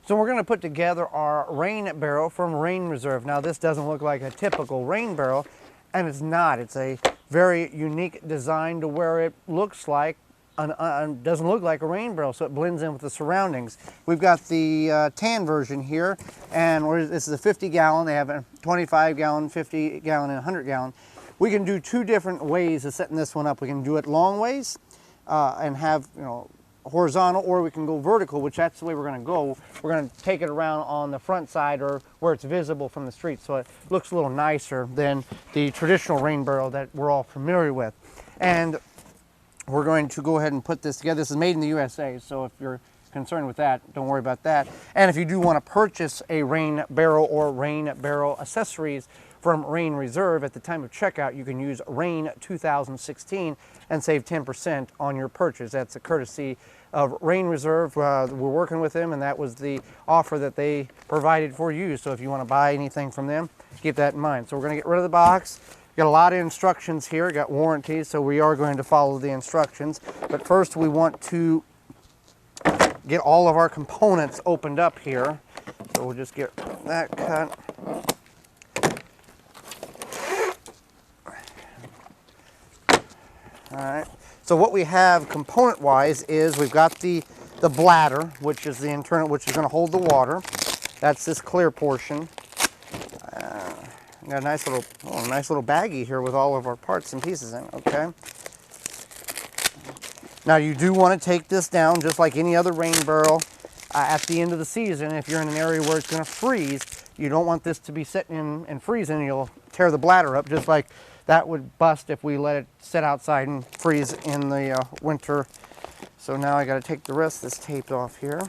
So we're going to put together our rain barrel from Rain Reserve. Now this doesn't look like a typical rain barrel, and it's not. It's a very unique design to where it looks like, doesn't look like a rain barrel, so it blends in with the surroundings. We've got the tan version here, and this is a 50 gallon. They have a 25 gallon, 50 gallon, and 100 gallon. We can do two different ways of setting this one up. We can do it long ways and have, horizontal, or we can go vertical, which that's the way we're going to go. We're going to take it around on the front side or where it's visible from the street, so it looks a little nicer than the traditional rain barrel that we're all familiar with. And we're going to go ahead and put this together. This is made in the USA, so if you're concerned with that, don't worry about that. And if you do want to purchase a rain barrel or rain barrel accessories from Rain Reserve, at the time of checkout, you can use RAIN 2016 and save 10% on your purchase. That's a courtesy of Rain Reserve. We're working with them, and that was the offer that they provided for you. So if you want to buy anything from them, keep that in mind. So we're going to get rid of the box. Got a lot of instructions here, got warranties, so we are going to follow the instructions. But first we want to get all of our components opened up here. So we'll just get that cut. All right, so what we have component-wise is we've got the bladder, which is the internal, which is going to hold the water. That's this clear portion. Got a nice little baggie here with all of our parts and pieces in it, okay? Now you do want to take this down just like any other rain barrel at the end of the season. If you're in an area where it's going to freeze, you don't want this to be sitting in and freezing. You'll tear the bladder up, just like that would bust if we let it sit outside and freeze in the winter. So now I got to take the rest of this tape off here.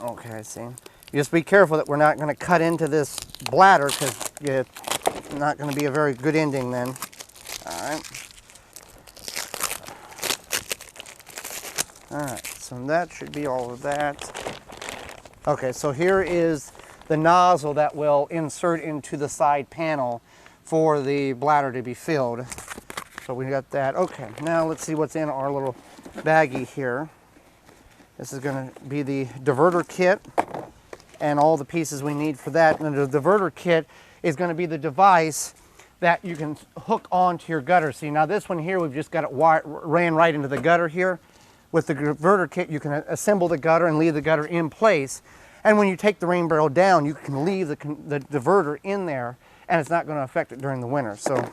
Okay, I see. Just be careful that we're not going to cut into this bladder, because it's not going to be a very good ending then. All right. All right, so that should be all of that. Okay, so here is the nozzle that will insert into the side panel for the bladder to be filled. So we got that. Okay, now let's see what's in our little baggie here. This is going to be the diverter kit and all the pieces we need for that. And the diverter kit is going to be the device that you can hook onto your gutter. See, now this one here, we've just got it ran right into the gutter here. With the diverter kit, you can assemble the gutter and leave the gutter in place. And when you take the rain barrel down, you can leave the diverter in there, and it's not going to affect it during the winter. So,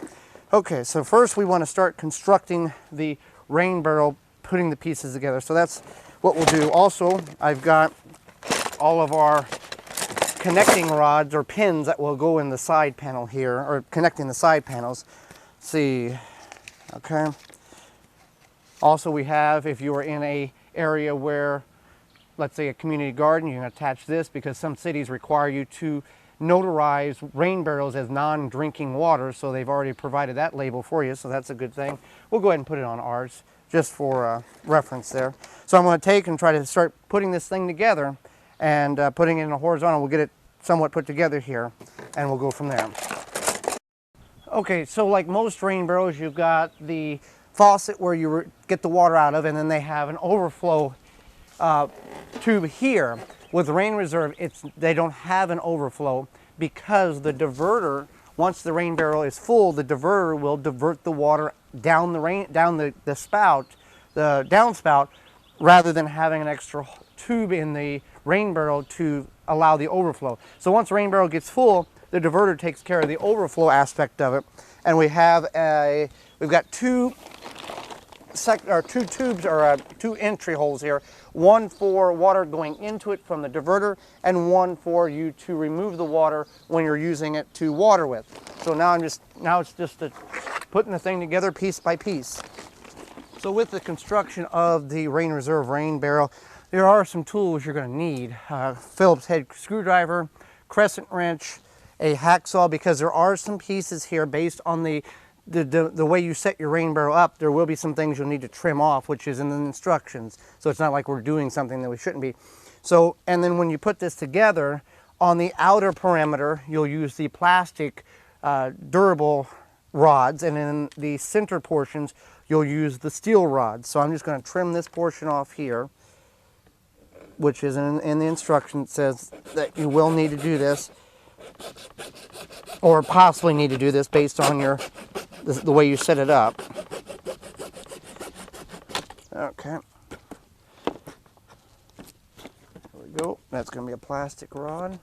okay, so first we want to start constructing the rain barrel, putting the pieces together. So that's what we'll do. Also, I've got all of our connecting rods or pins that will go in the side panel here, or connecting the side panels. Let's see, okay. Also, we have, if you are in a area where, let's say a community garden, you can attach this, because some cities require you to notarize rain barrels as non-drinking water, so they've already provided that label for you, so that's a good thing. We'll go ahead and put it on ours, just for reference there. So I'm going to take and try to start putting this thing together, and putting it in a horizontal. We'll get it somewhat put together here, and we'll go from there. Okay, so like most rain barrels, you've got the faucet where you get the water out of, and then they have an overflow tube here. With Rain Reserve, they don't have an overflow, because the diverter, once the rain barrel is full, the diverter will divert the water down the spout, the downspout, rather than having an extra tube in the rain barrel to allow the overflow. So once the rain barrel gets full, the diverter takes care of the overflow aspect of it, and we've got two tubes, or two entry holes here, one for water going into it from the diverter, and one for you to remove the water when you're using it to water with. So now it's just putting the thing together piece by piece. So with the construction of the Rain Reserve rain barrel, there are some tools you're going to need. Phillips head screwdriver, crescent wrench, a hacksaw, because there are some pieces here based on the way you set your rain barrel up. There will be some things you'll need to trim off, which is in the instructions. So it's not like we're doing something that we shouldn't be. So, and then when you put this together, on the outer perimeter, you'll use the plastic durable rods, and in the center portions, you'll use the steel rod. So I'm just going to trim this portion off here, which is in the instruction. It says that you will need to do this, or possibly need to do this based on the way you set it up. Okay. There we go. That's going to be a plastic rod.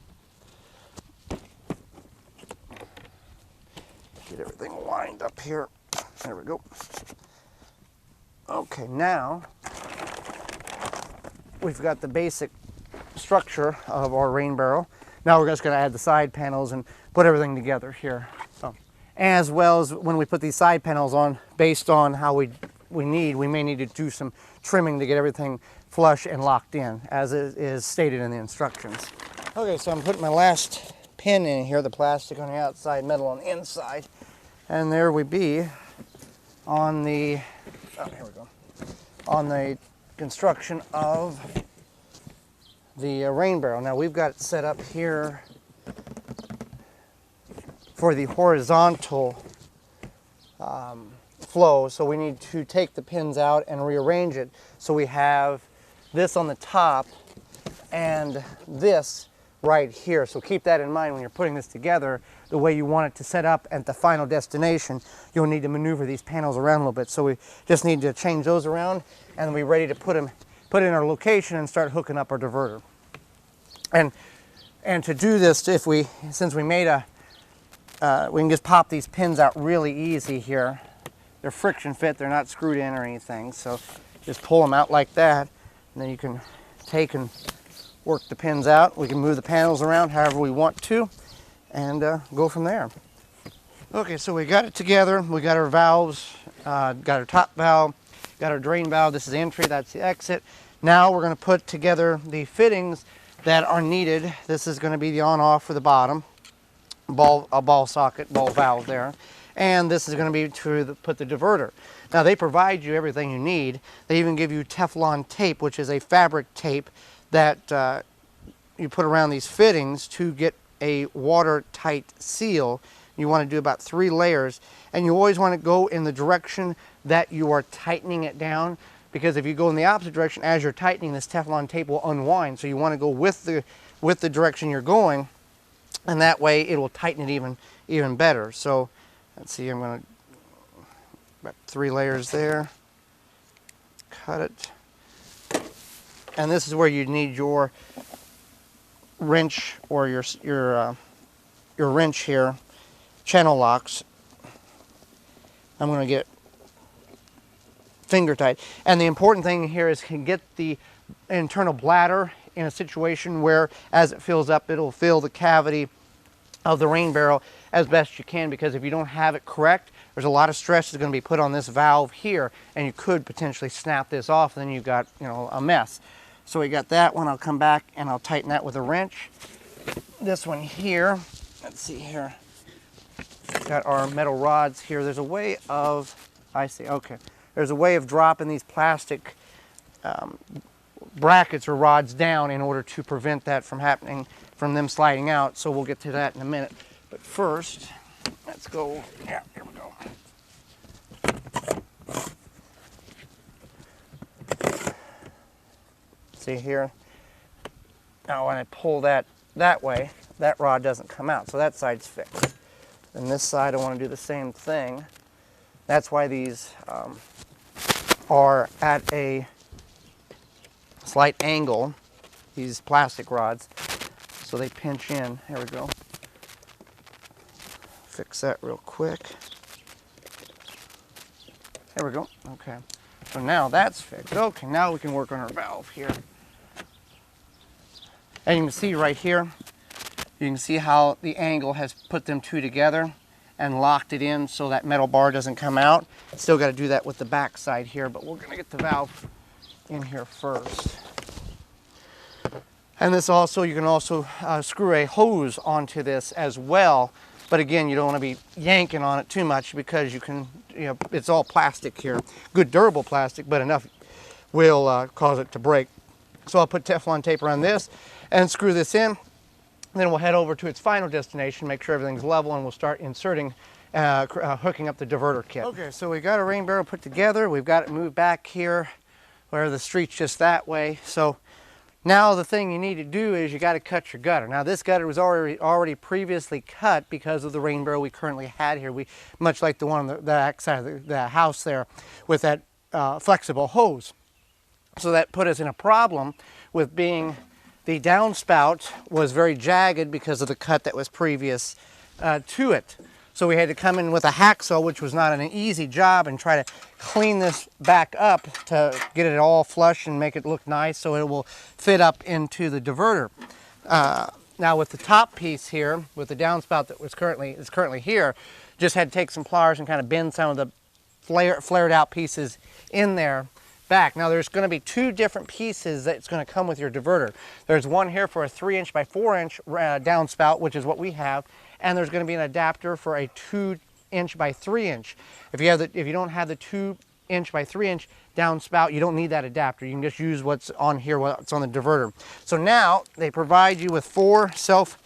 Get everything lined up here. There we go. Okay, now we've got the basic structure of our rain barrel. Now we're just going to add the side panels and put everything together here. So, as well as when we put these side panels on, based on how we may need to do some trimming to get everything flush and locked in, as is stated in the instructions. Okay, so I'm putting my last pin in here, the plastic on the outside, metal on the inside, and there we be on the, here we go, on the construction of the rain barrel. Now we've got it set up here for the horizontal flow, so we need to take the pins out and rearrange it so we have this on the top and this right here. So keep that in mind when you're putting this together, the way you want it to set up at the final destination. You'll need to maneuver these panels around a little bit, so we just need to change those around and we're ready to put in our location and start hooking up our diverter. And to do this, since we made we can just pop these pins out really easy here. They're friction fit, they're not screwed in or anything, so just pull them out like that, and then you can take and work the pins out. We can move the panels around however we want to, and go from there. Okay, so we got it together. We got our valves, got our top valve, got our drain valve. This is the entry, that's the exit. Now we're going to put together the fittings that are needed. This is going to be the on-off for the bottom, a ball socket, ball valve there. And this is going to be to put the diverter. Now they provide you everything you need. They even give you Teflon tape, which is a fabric tape that you put around these fittings to get a watertight seal. You want to do about 3 layers, and you always want to go in the direction that you are tightening it down, because if you go in the opposite direction as you're tightening, this Teflon tape will unwind. So you want to go with the direction you're going, and that way it will tighten it even better. So let's see, I'm going to about 3 layers there. Cut it. And this is where you need your wrench or your wrench here, channel locks. I'm going to get finger tight. And the important thing here is to get the internal bladder in a situation where as it fills up, it'll fill the cavity of the rain barrel as best you can, because if you don't have it correct, there's a lot of stress that's going to be put on this valve here, and you could potentially snap this off, and then you've got, a mess. So we got that one. I'll come back and I'll tighten that with a wrench. This one here, let's see here, got our metal rods here. There's a way of, there's a way of dropping these plastic brackets or rods down in order to prevent that from happening, from them sliding out. So we'll get to that in a minute. But first, let's go, here we go. See here? Now when I pull that way, that rod doesn't come out, so that side's fixed. And this side I want to do the same thing. That's why these are at a slight angle, these plastic rods, so they pinch in. Here we go. Fix that real quick. There we go. Okay. So now that's fixed. Okay, now we can work on our valve here. And you can see right here, you can see how the angle has put them two together and locked it in so that metal bar doesn't come out. Still got to do that with the back side here, but we're going to get the valve in here first. And this also, you can also screw a hose onto this as well. But again, you don't want to be yanking on it too much, because you can, it's all plastic here. Good durable plastic, but enough will cause it to break. So I'll put Teflon tape around this and screw this in. Then we'll head over to its final destination, make sure everything's level, and we'll start inserting hooking up the diverter kit. Okay, so we got a rain barrel put together. We've got it moved back here where the street's just that way. So now the thing you need to do is you got to cut your gutter. Now this gutter was already previously cut because of the rain barrel we currently had here. Much like the one on the back side of the house there with that flexible hose. So that put us in a problem with being the downspout was very jagged because of the cut that was previous to it. So we had to come in with a hacksaw, which was not an easy job, and try to clean this back up to get it all flush and make it look nice so it will fit up into the diverter. Now with the top piece here, with the downspout that is currently here, just had to take some pliers and kind of bend some of the flared out pieces in there back. Now there's going to be two different pieces that's going to come with your diverter. There's one here for a 3" by 4" downspout, which is what we have, and there's going to be an adapter for a 2" by 3". If you don't have the 2" by 3" downspout, you don't need that adapter. You can just use what's on here, what's on the diverter. So now they provide you with 4, 5,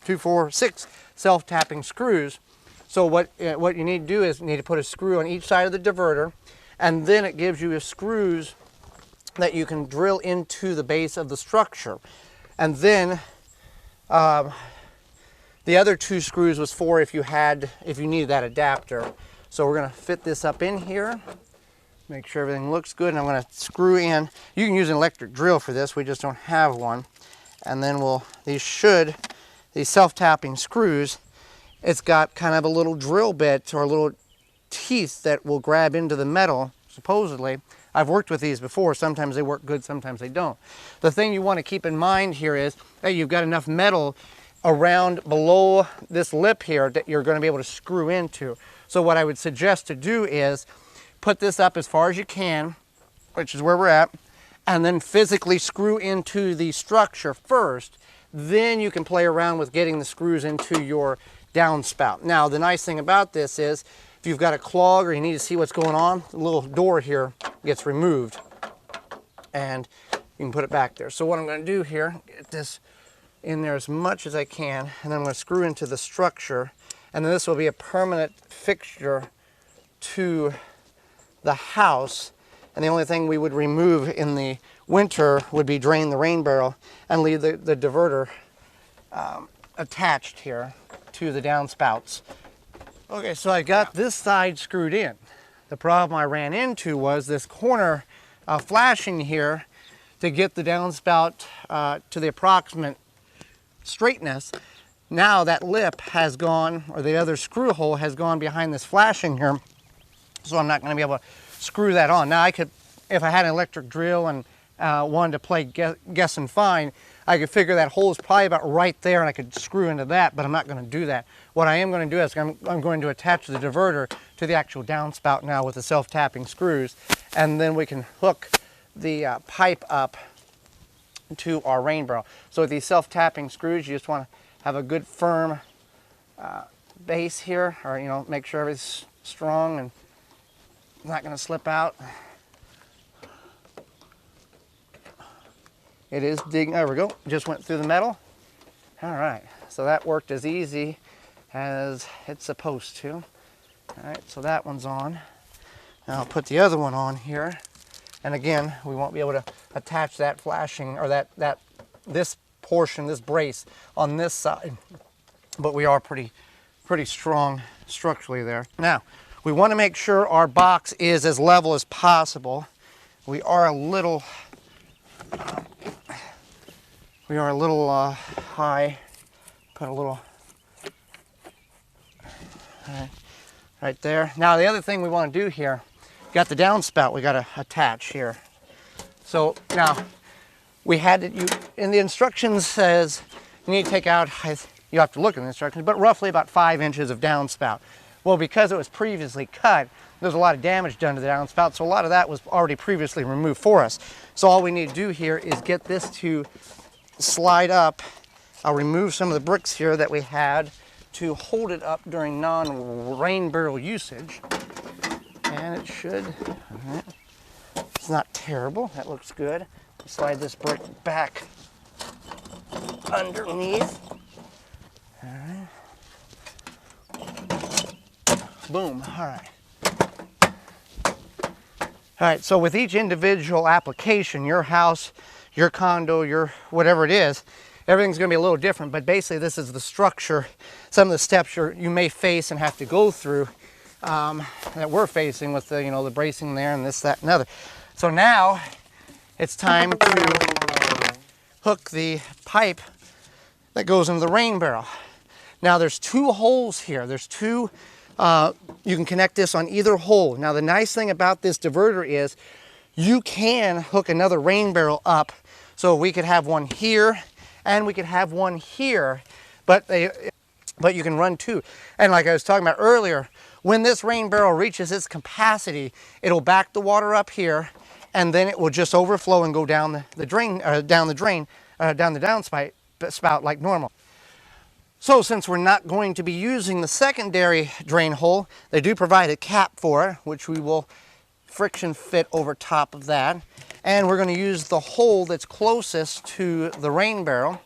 2, 4, 6 self-tapping screws. So what you need to do is you need to put a screw on each side of the diverter, and then it gives you screws that you can drill into the base of the structure. And then the other 2 screws was for if you needed that adapter. So we're going to fit this up in here, make sure everything looks good, and I'm going to screw in. You can use an electric drill for this, we just don't have one. And then these self-tapping screws, it's got kind of a little drill bit or little teeth that will grab into the metal, supposedly. I've worked with these before. Sometimes they work good, sometimes they don't. The thing you want to keep in mind here is that you've got enough metal around below this lip here that you're going to be able to screw into. So what I would suggest to do is put this up as far as you can, which is where we're at, and then physically screw into the structure first. Then you can play around with getting the screws into your downspout. Now the nice thing about this is if you've got a clog or you need to see what's going on, the little door here gets removed and you can put it back there. So what I'm going to do here, get this in there as much as I can, and then I'm going to screw into the structure, and then this will be a permanent fixture to the house. And the only thing we would remove in the winter would be drain the rain barrel and leave the diverter attached here to the downspouts. Okay, so I got this side screwed in. The problem I ran into was this corner flashing here to get the downspout to the approximate straightness. Now that lip has gone, or the other screw hole has gone behind this flashing here, so I'm not going to be able to screw that on. Now I could, if I had an electric drill and wanted to play guess and find, I could figure that hole is probably about right there and I could screw into that, but I'm not going to do that. What I am going to do is I'm going to attach the diverter to the actual downspout now with the self-tapping screws, and then we can hook the pipe up to our rain barrel. So with these self-tapping screws, you just want to have a good firm base here, or make sure everything's strong and not going to slip out. It is digging, there we go, just went through the metal. All right, so that worked as easy as it's supposed to. All right, so that one's on. Now I'll put the other one on here. And again, we won't be able to attach that flashing, or this portion, this brace on this side, but we are pretty strong structurally there. Now, we want to make sure our box is as level as possible. We are a little high. Put a little right there. Now the other thing we want to do here, got the downspout we got to attach here. So now we had to, in the instructions says you need to take out, you have to look in the instructions, but roughly about 5 inches of downspout. Well, because it was previously cut, there's a lot of damage done to the downspout, so a lot of that was already previously removed for us. So all we need to do here is get this to slide up. I'll remove some of the bricks here that we had to hold it up during non-rain barrel usage. And it should, all right. It's not terrible, that looks good. Slide this brick back underneath. All right. Boom. All right. All right, so with each individual application, your house, your condo, your whatever it is, everything's going to be a little different, but basically this is the structure, some of the steps you may face and have to go through that we're facing with the, the bracing there and this, that, and other. So now it's time to hook the pipe that goes into the rain barrel. Now there's two holes here. There's two, you can connect this on either hole. Now the nice thing about this diverter is you can hook another rain barrel up. So we could have one here and we could have one here, but you can run two. And like I was talking about earlier, when this rain barrel reaches its capacity, it'll back the water up here and then it will just overflow and go down the drain, down the downspout like normal. So since we're not going to be using the secondary drain hole, they do provide a cap for it, which we will friction fit over top of that. And we're going to use the hole that's closest to the rain barrel.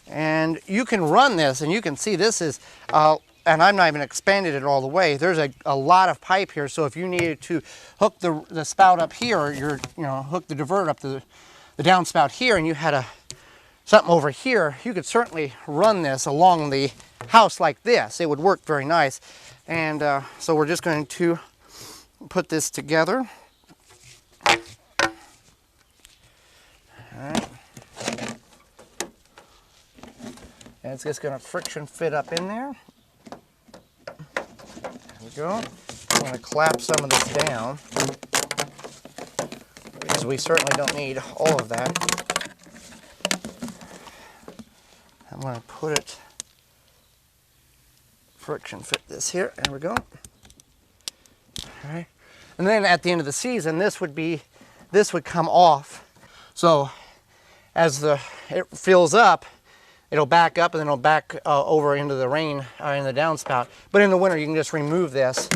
And you can run this, and you can see this is, and I'm not even expanded it all the way. There's a lot of pipe here, so if you needed to hook the spout up here, or hook the diverter up the downspout here, and you had something over here, you could certainly run this along the house like this. It would work very nice. And so we're just going to put this together. All right. And it's just going to friction fit up in there. There we go. I'm going to clap some of this down because we certainly don't need all of that. I'm going to put it, friction fit this here. There we go. All right. And then at the end of the season, this would come off. So as it fills up, it'll back up and then it'll back over into the rain, in the downspout. But in the winter, you can just remove this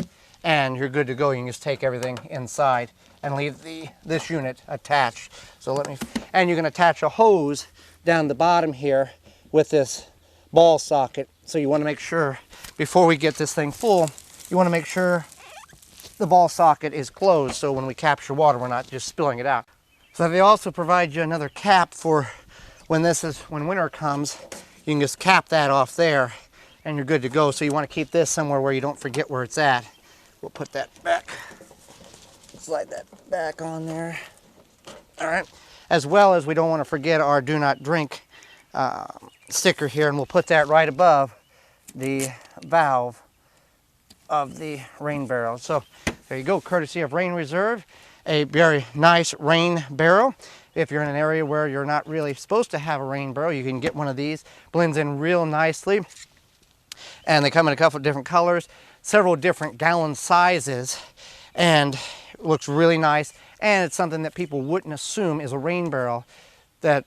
and you're good to go. You can just take everything inside and leave this unit attached. So and you can attach a hose down the bottom here with this ball socket. So you want to make sure, before we get this thing full, you want to make sure the ball socket is closed, so when we capture water, we're not just spilling it out. So they also provide you another cap for when winter comes, you can just cap that off there and you're good to go. So you want to keep this somewhere where you don't forget where it's at. We'll put that back, slide that back on there. All right. As well as we don't want to forget our do not drink sticker here, and we'll put that right above the valve of the rain barrel. So there you go, courtesy of Rain Reserve, a very nice rain barrel. If you're in an area where you're not really supposed to have a rain barrel, you can get one of these. Blends in real nicely, and they come in a couple of different colors, several different gallon sizes, and it looks really nice. And it's something that people wouldn't assume is a rain barrel that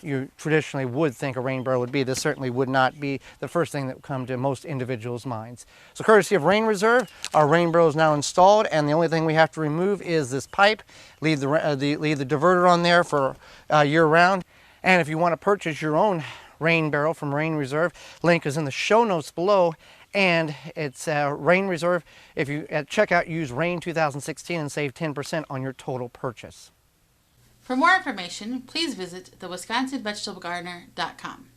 you traditionally would think a rain barrel would be. This certainly would not be the first thing that would come to most individuals' minds. So courtesy of Rain Reserve, our rain barrel is now installed, and the only thing we have to remove is this pipe. Leave the diverter on there for year round. And if you want to purchase your own rain barrel from Rain Reserve, link is in the show notes below. And it's Rain Reserve. If you at checkout use RAIN 2016 and save 10% on your total purchase. For more information, please visit thewisconsinvegetablegardener.com.